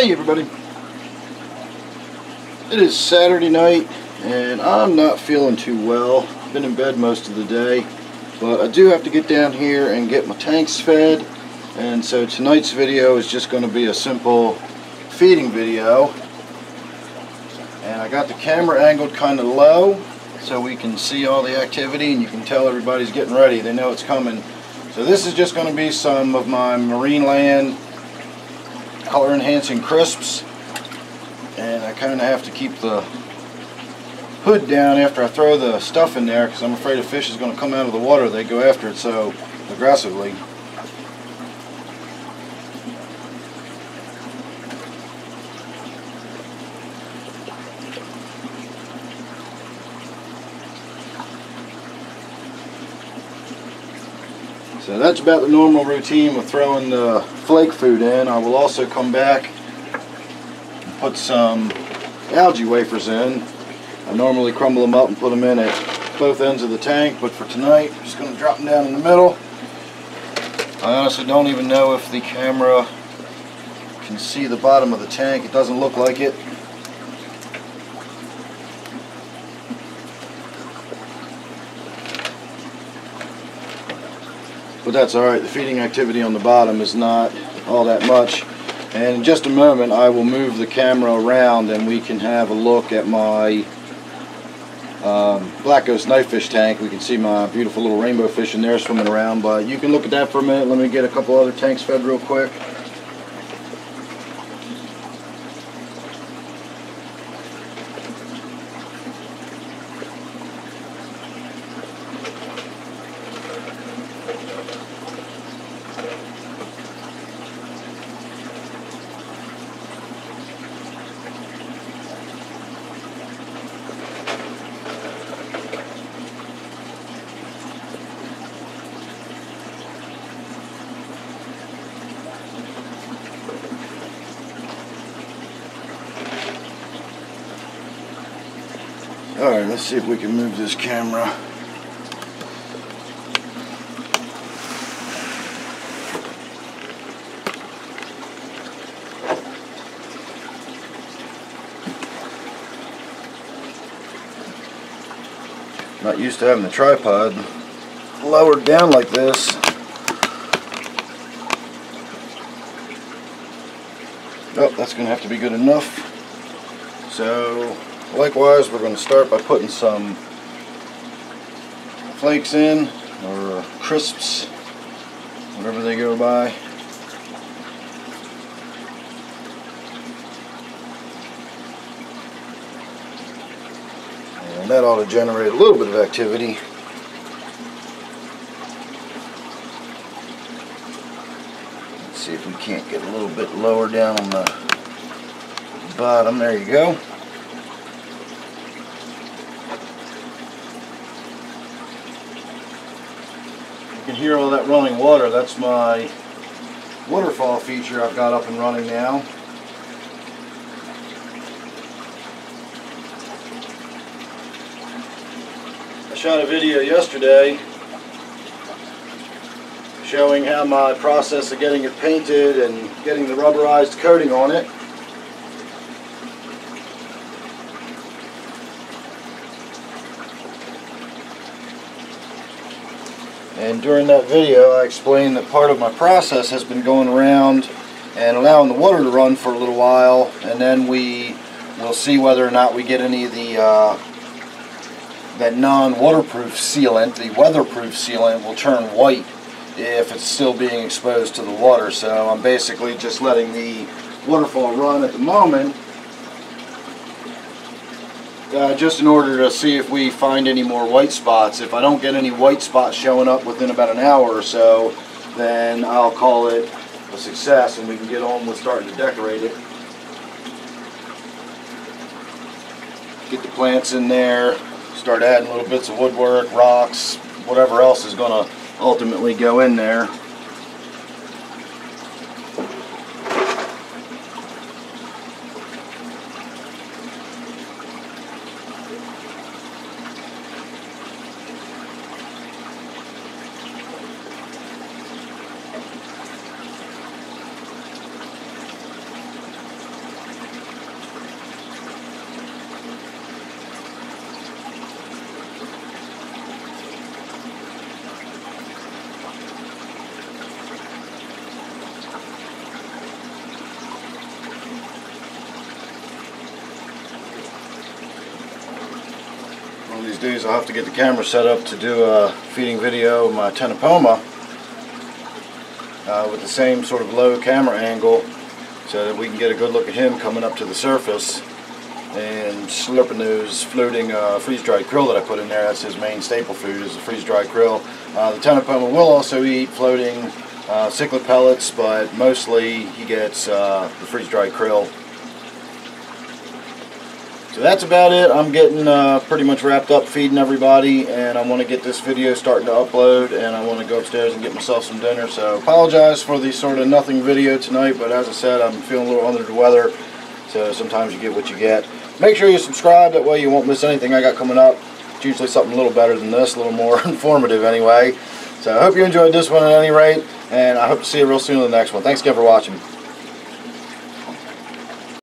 Hi everybody. It is Saturday night and I'm not feeling too well. Been in bed most of the day, but I do have to get down here and get my tanks fed, and so tonight's video is just going to be a simple feeding video. And I got the camera angled kind of low so we can see all the activity and you can tell everybody's getting ready. They know it's coming. So this is just going to be some of my Marine Land color enhancing crisps, and I kind of have to keep the hood down after I throw the stuff in there because I'm afraid a fish is going to come out of the water. They go after it so aggressively. So that's about the normal routine with throwing the flake food in. I will also come back and put some algae wafers in. I normally crumble them up and put them in at both ends of the tank, but for tonight I'm just going to drop them down in the middle. I honestly don't even know if the camera can see the bottom of the tank. It doesn't look like it. But that's alright, the feeding activity on the bottom is not all that much. And in just a moment I will move the camera around and we can have a look at my Black Ghost Knifefish tank. We can see my beautiful little rainbow fish in there swimming around, but you can look at that for a minute. Let me get a couple other tanks fed real quick. Alright, let's see if we can move this camera. Not used to having the tripod lowered down like this. Oh, that's going to have to be good enough. So likewise, we're going to start by putting some flakes in, or crisps, whatever they go by. And that ought to generate a little bit of activity. Let's see if we can't get a little bit lower down on the bottom. There you go. You can hear all that running water. That's my waterfall feature I've got up and running now. I shot a video yesterday showing how my process of getting it painted and getting the rubberized coating on it. And during that video I explained that part of my process has been going around and allowing the water to run for a little while, and then we will see whether or not we get any of the that non-waterproof sealant. The weatherproof sealant will turn white if it's still being exposed to the water. So I'm basically just letting the waterfall run at the moment, just in order to see if we find any more white spots. If I don't get any white spots showing up within about an hour or so, then I'll call it a success and we can get on with starting to decorate it. Get the plants in there, start adding little bits of woodwork, rocks, whatever else is going to ultimately go in there. do is I'll have to get the camera set up to do a feeding video of my Tenopoma with the same sort of low camera angle, so that we can get a good look at him coming up to the surface and slurping those floating freeze-dried krill that I put in there. That's his main staple food, is the freeze-dried krill. The Tenopoma will also eat floating cichlid pellets, but mostly he gets the freeze-dried krill. So that's about it. I'm getting pretty much wrapped up feeding everybody, and I want to get this video starting to upload, and I want to go upstairs and get myself some dinner. So apologize for the sort of nothing video tonight, but as I said, I'm feeling a little under the weather, so sometimes you get what you get. Make sure you subscribe, that way you won't miss anything I got coming up. It's usually something a little better than this, a little more informative anyway. So I hope you enjoyed this one at any rate, and I hope to see you real soon in the next one. Thanks again for watching.